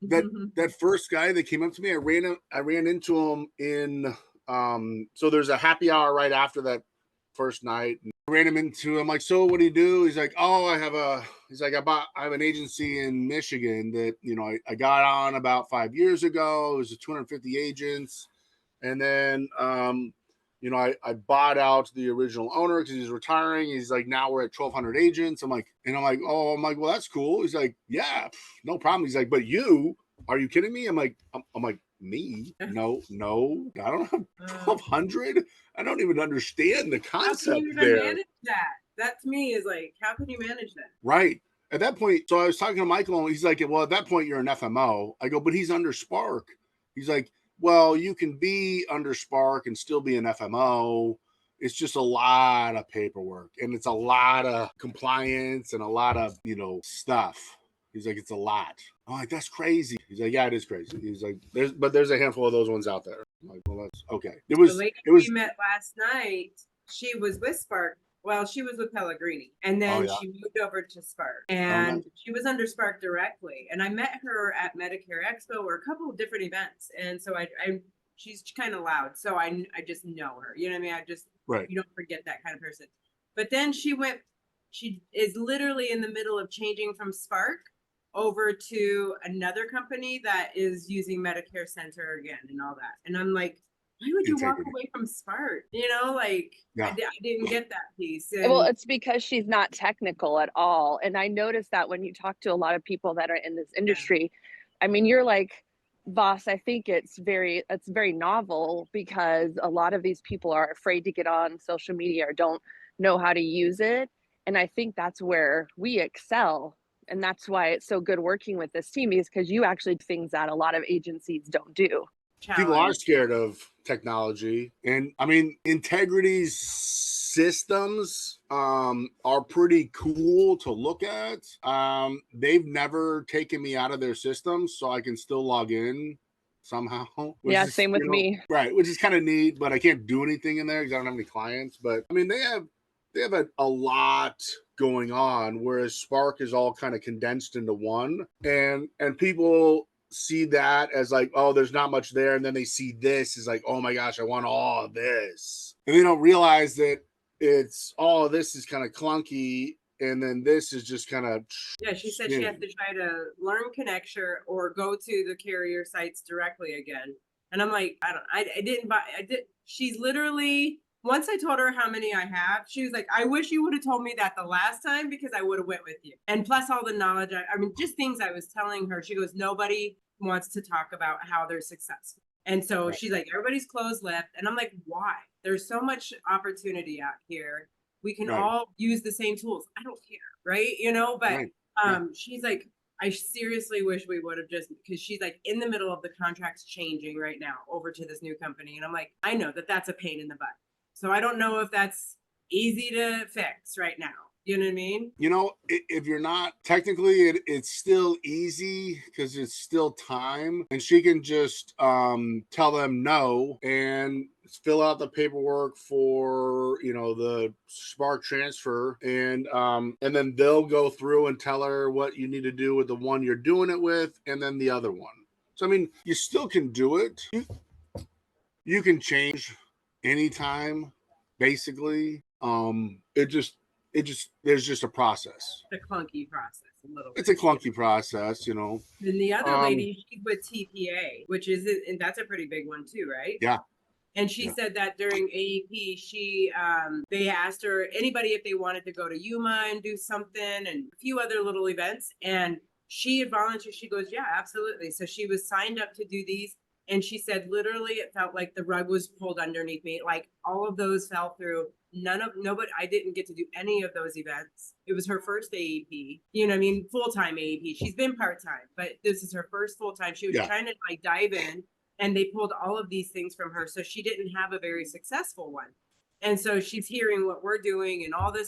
that that first guy that came up to me, I ran into him in so there's a happy hour right after that first night. And I ran him into I'm like, so what do you do? He's like, oh, he's like, I have an agency in Michigan that, I got on about 5 years ago. It was 250 agents. And then I bought out the original owner because he's retiring. He's like, now we're at 1,200 agents. I'm like, well, that's cool. He's like, yeah, no problem. He's like, but are you kidding me? I'm like, me? No, I don't have Uh, 1,200. I don't even understand the how can concept you even there. manage that? That to me is like, how can you manage that? Right. At that point, so I was talking to Michael, and he's like, well, at that point, you're an FMO. I go, but he's under Spark. He's like, well, you can be under Spark and still be an FMO. It's just a lot of paperwork and it's a lot of compliance and a lot of, stuff. He's like, it's a lot. I'm like, that's crazy. He's like, yeah, it is crazy. He's like, there's a handful of those ones out there. I'm like, well, that's okay. The lady It we was, met last night, she was with Spark. Well, she was with Pellegrini, and oh, then yeah. she moved over to Spark, Oh, no. and she was under Spark directly. And I met her at Medicare Expo or a couple of different events, and so she's kind of loud, so I just know her. You know what I mean? Right. You don't forget that kind of person. But then she is literally in the middle of changing from Spark over to another company that is using Medicare Center again and all that. And I'm like, why would you walk Integrity. away from Spark? Like Yeah. I didn't get that piece. Well, And it's because she's not technical at all. And I noticed that when you talk to a lot of people that are in this yeah, industry, I mean, you're like, boss, I think it's very novel because a lot of these people are afraid to get on social media or don't know how to use it. And I think that's where we excel. And that's why it's so good working with this team is because you actually do things that a lot of agencies don't do. People are challenge. scared of technology, and I mean, Integrity's systems are pretty cool to look at. They've never taken me out of their system, so I can still log in somehow, which Yeah, is, same with me. right, which is kind of neat. But I can't do anything in there because I don't have any clients. But I mean, they have a lot going on, whereas Spark is all kind of condensed into one, and people see that as like, oh, there's not much there, and then they see this is like, oh my gosh, I want all of this, and they don't realize that it's all of this is kind of clunky, and then this is just kind of, Yeah, she said she has to try to learn Connecture or go to the carrier sites directly again. And I'm like, I didn't buy, I did. She's literally, once I told her how many I have, she was like, I wish you would have told me that the last time because I would have went with you. And plus all the knowledge, I mean, just things I was telling her. She goes, nobody wants to talk about how they're successful. And so right, she's like, everybody's closed lipped. And I'm like, why? There's so much opportunity out here. We can right, all use the same tools. I don't care, right? But right, yeah, she's like, I seriously wish we would have just because she's like in the middle of the contracts changing right now over to this new company. And I'm like, I know that that's a pain in the butt. So I don't know if that's easy to fix right now. You know what I mean? if you're not technically, it's still easy because it's still time, and she can just tell them no and fill out the paperwork for the Spark transfer, and then they'll go through and tell her what you need to do with the one you're doing it with and then the other one. So I mean, you still can do it. You can change anytime, basically. It just there's just a process. The clunky process a little It's a bit. clunky process. Then the other Um, lady, she's with TPA, which is, and that's a pretty big one too, right? yeah, And she yeah, said that during AEP, they asked her anybody if they wanted to go to Yuma and do something and a few other little events. And she had volunteered. She goes, yeah, absolutely. So she was signed up to do these. And she said, literally, it felt like the rug was pulled underneath me. Like all of those fell through. Nobody, I didn't get to do any of those events. It was her first AEP, I mean, full time AEP. She's been part time, but this is her first full time. She was yeah. trying to like dive in and they pulled all of these things from her. So she didn't have a very successful one. And so she's hearing what we're doing and all this